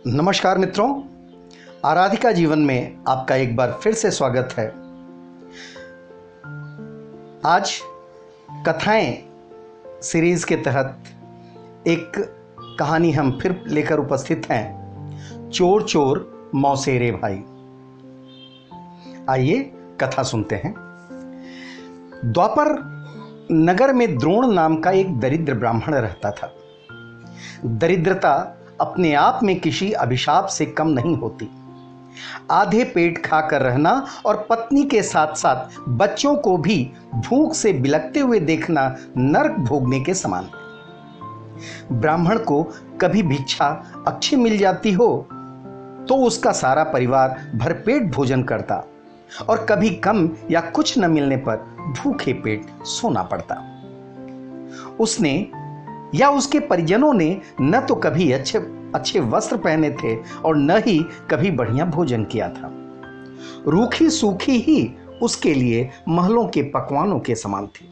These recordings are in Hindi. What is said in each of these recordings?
नमस्कार मित्रों, आराधिका जीवन में आपका एक बार फिर से स्वागत है। आज कथाएं सीरीज के तहत एक कहानी हम फिर लेकर उपस्थित हैं, चोर चोर मौसेरे भाई। आइए कथा सुनते हैं। द्वापर नगर में द्रोण नाम का एक दरिद्र ब्राह्मण रहता था। दरिद्रता अपने आप में किसी अभिशाप से कम नहीं होती। आधे पेट खाकर रहना और पत्नी के साथ साथ बच्चों को भी भूख से बिलखते हुए देखना नरक भोगने के समान है। ब्राह्मण को कभी भिक्षा अच्छी मिल जाती हो तो उसका सारा परिवार भरपेट भोजन करता और कभी कम या कुछ न मिलने पर भूखे पेट सोना पड़ता। उसने या उसके परिजनों ने न तो कभी अच्छे वस्त्र पहने थे और न ही कभी बढ़िया भोजन किया था। रूखी सूखी ही उसके लिए महलों के पकवानों के समान थी।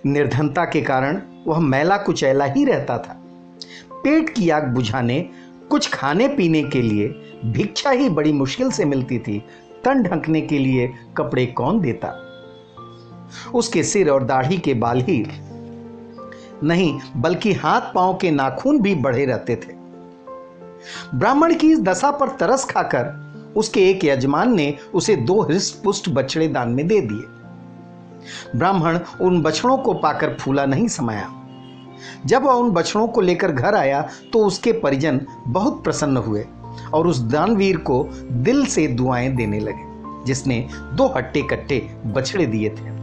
निर्धनता के कारण वह मैला कुचैला ही रहता था। पेट की आग बुझाने कुछ खाने पीने के लिए भिक्षा ही बड़ी मुश्किल से मिलती थी। तन ढकने के लिए कपड़े कौन देता। उसके सिर और दाढ़ी के बाल ही नहीं बल्कि हाथ पांव के नाखून भी बढ़े रहते थे। ब्राह्मण की इस दशा पर तरस खाकर उसके एक यजमान ने उसे 2 हृष्ट-पुष्ट बछड़े दान में दे दिए। ब्राह्मण उन बछड़ों को पाकर फूला नहीं समाया। जब वह उन बछड़ों को लेकर घर आया तो उसके परिजन बहुत प्रसन्न हुए और उस दानवीर को दिल से दुआएं देने लगे, जिसने 2 हट्टे कट्टे बछड़े दिए थे।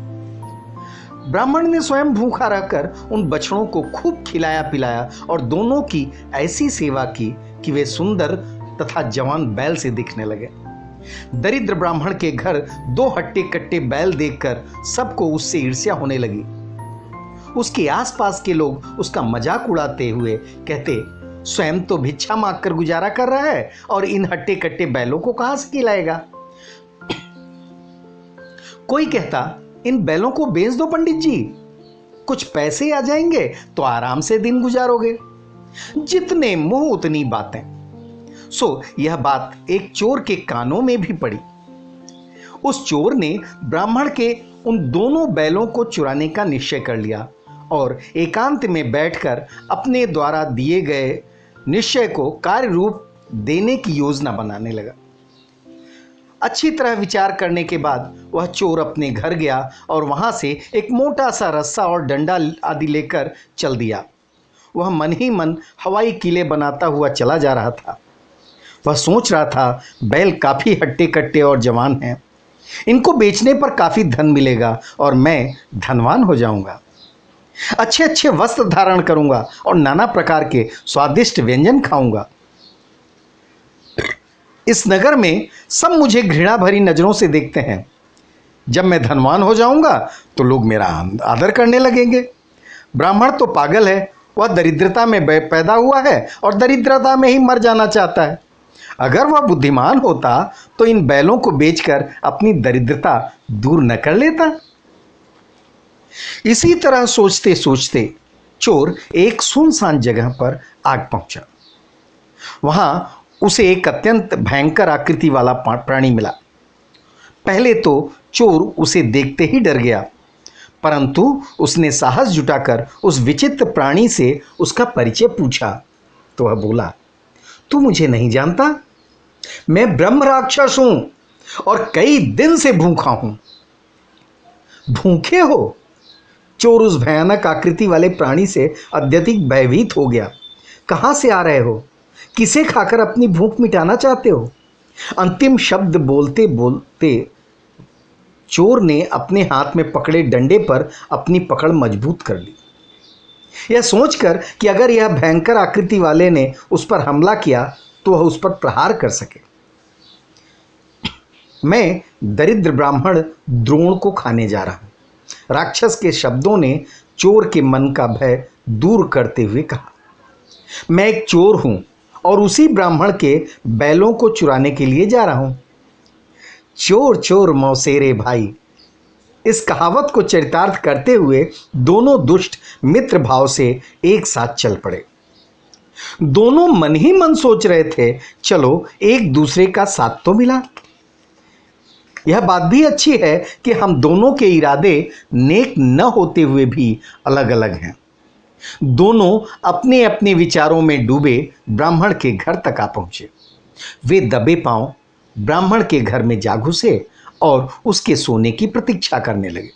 ब्राह्मण ने स्वयं भूखा रहकर उन बछड़ों को खूब खिलाया पिलाया और दोनों की ऐसी सेवा की कि वे सुंदर तथा जवान बैल से दिखने लगे। दरिद्र ब्राह्मण के घर 2 हट्टे कट्टे बैल देखकर सबको उससे ईर्ष्या होने लगी। उसके आसपास के लोग उसका मजाक उड़ाते हुए कहते, स्वयं तो भिक्षा मांगकर गुजारा कर रहा है और इन हट्टे कट्टे बैलों को कहां से खिलाएगा। कोई कहता, इन बैलों को बेच दो पंडित जी, कुछ पैसे आ जाएंगे तो आराम से दिन गुजारोगे। जितने मुंह उतनी बातें। सो यह बात एक चोर के कानों में भी पड़ी। उस चोर ने ब्राह्मण के उन दोनों बैलों को चुराने का निश्चय कर लिया और एकांत में बैठकर अपने द्वारा दिए गए निश्चय को कार्य रूप देने की योजना बनाने लगा। अच्छी तरह विचार करने के बाद वह चोर अपने घर गया और वहां से एक मोटा सा रस्सा और डंडा आदि लेकर चल दिया। वह मन ही मन हवाई किले बनाता हुआ चला जा रहा था। वह सोच रहा था, बैल काफी हट्टे कट्टे और जवान हैं, इनको बेचने पर काफी धन मिलेगा और मैं धनवान हो जाऊंगा। अच्छे अच्छे वस्त्र धारण करूंगा और नाना प्रकार के स्वादिष्ट व्यंजन खाऊंगा। इस नगर में सब मुझे घृणा भरी नजरों से देखते हैं। जब मैं धनवान हो जाऊंगा तो लोग मेरा आदर करने लगेंगे। ब्राह्मण तो पागल है, वह दरिद्रता में पैदा हुआ है और दरिद्रता में ही मर जाना चाहता है। अगर वह बुद्धिमान होता तो इन बैलों को बेचकर अपनी दरिद्रता दूर न कर लेता। इसी तरह सोचते सोचते चोर एक सुनसान जगह पर आग पहुंचा। वहां उसे एक अत्यंत भयंकर आकृति वाला प्राणी मिला। पहले तो चोर उसे देखते ही डर गया, परंतु उसने साहस जुटाकर उस विचित्र प्राणी से उसका परिचय पूछा तो वह बोला, तू मुझे नहीं जानता? मैं ब्रह्म राक्षस हूं और कई दिन से भूखा हूं। भूखे हो? चोर उस भयानक आकृति वाले प्राणी से अत्यधिक भयभीत हो गया। कहां से आ रहे हो? किसे खाकर अपनी भूख मिटाना चाहते हो? अंतिम शब्द बोलते बोलते चोर ने अपने हाथ में पकड़े डंडे पर अपनी पकड़ मजबूत कर ली, यह सोचकर कि अगर यह भयंकर आकृति वाले ने उस पर हमला किया तो वह उस पर प्रहार कर सके। मैं दरिद्र ब्राह्मण द्रोण को खाने जा रहा हूं। राक्षस के शब्दों ने चोर के मन का भय दूर करते हुए कहा, मैं एक चोर हूं और उसी ब्राह्मण के बैलों को चुराने के लिए जा रहा हूं। चोर चोर मौसेरे भाई, इस कहावत को चरितार्थ करते हुए दोनों दुष्ट मित्र भाव से एक साथ चल पड़े। दोनों मन ही मन सोच रहे थे, चलो एक दूसरे का साथ तो मिला। यह बात भी अच्छी है कि हम दोनों के इरादे नेक न होते हुए भी अलग अलग हैं। दोनों अपने अपने विचारों में डूबे ब्राह्मण के घर तक आ पहुंचे। वे दबे पांव ब्राह्मण के घर में जा घुसे और उसके सोने की प्रतीक्षा करने लगे।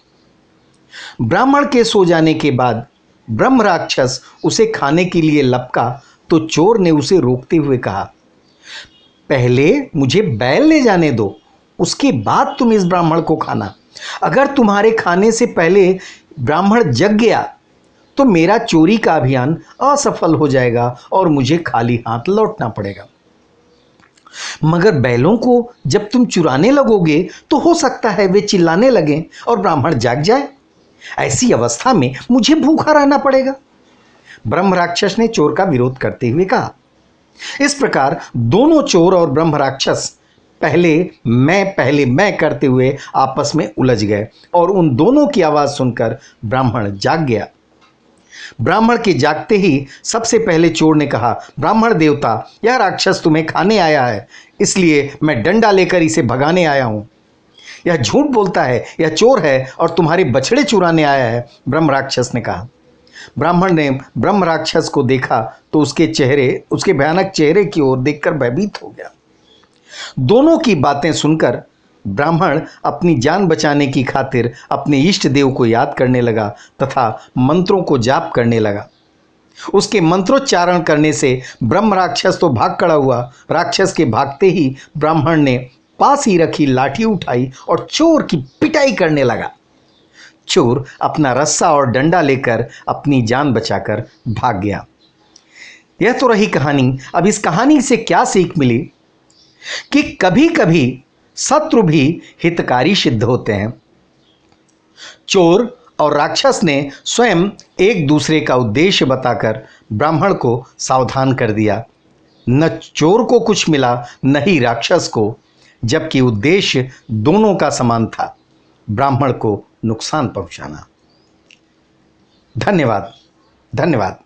ब्राह्मण के सो जाने के बाद ब्रह्म राक्षस उसे खाने के लिए लपका तो चोर ने उसे रोकते हुए कहा, पहले मुझे बैल ले जाने दो, उसके बाद तुम इस ब्राह्मण को खाना। अगर तुम्हारे खाने से पहले ब्राह्मण जग गया तो मेरा चोरी का अभियान असफल हो जाएगा और मुझे खाली हाथ लौटना पड़ेगा। मगर बैलों को जब तुम चुराने लगोगे तो हो सकता है वे चिल्लाने लगें और ब्राह्मण जाग जाए। ऐसी अवस्था में मुझे भूखा रहना पड़ेगा। ब्रह्म राक्षस ने चोर का विरोध करते हुए कहा। इस प्रकार दोनों चोर और ब्रह्म राक्षस पहले मैं करते हुए आपस में उलझ गए और उन दोनों की आवाज सुनकर ब्राह्मण जाग गया। ब्राह्मण के जागते ही सबसे पहले चोर ने कहा, ब्राह्मण देवता, यह राक्षस तुम्हें खाने आया है, इसलिए मैं डंडा लेकर इसे भगाने आया हूं। यह झूठ बोलता है, यह चोर है और तुम्हारे बछड़े चुराने आया है, ब्रह्म राक्षस ने कहा। ब्राह्मण ने ब्रह्म राक्षस को देखा तो उसके भयानक चेहरे की ओर देखकर भयभीत हो गया। दोनों की बातें सुनकर ब्राह्मण अपनी जान बचाने की खातिर अपने इष्ट देव को याद करने लगा तथा मंत्रों को जाप करने लगा। उसके मंत्रोच्चारण करने से ब्रह्म राक्षस तो भाग खड़ा हुआ। राक्षस के भागते ही ब्राह्मण ने पास ही रखी लाठी उठाई और चोर की पिटाई करने लगा। चोर अपना रस्सा और डंडा लेकर अपनी जान बचाकर भाग गया। यह तो रही कहानी। अब इस कहानी से क्या सीख मिली कि कभी कभी शत्रु भी हितकारी सिद्ध होते हैं। चोर और राक्षस ने स्वयं एक दूसरे का उद्देश्य बताकर ब्राह्मण को सावधान कर दिया। न चोर को कुछ मिला न ही राक्षस को, जबकि उद्देश्य दोनों का समान था, ब्राह्मण को नुकसान पहुंचाना। धन्यवाद। धन्यवाद।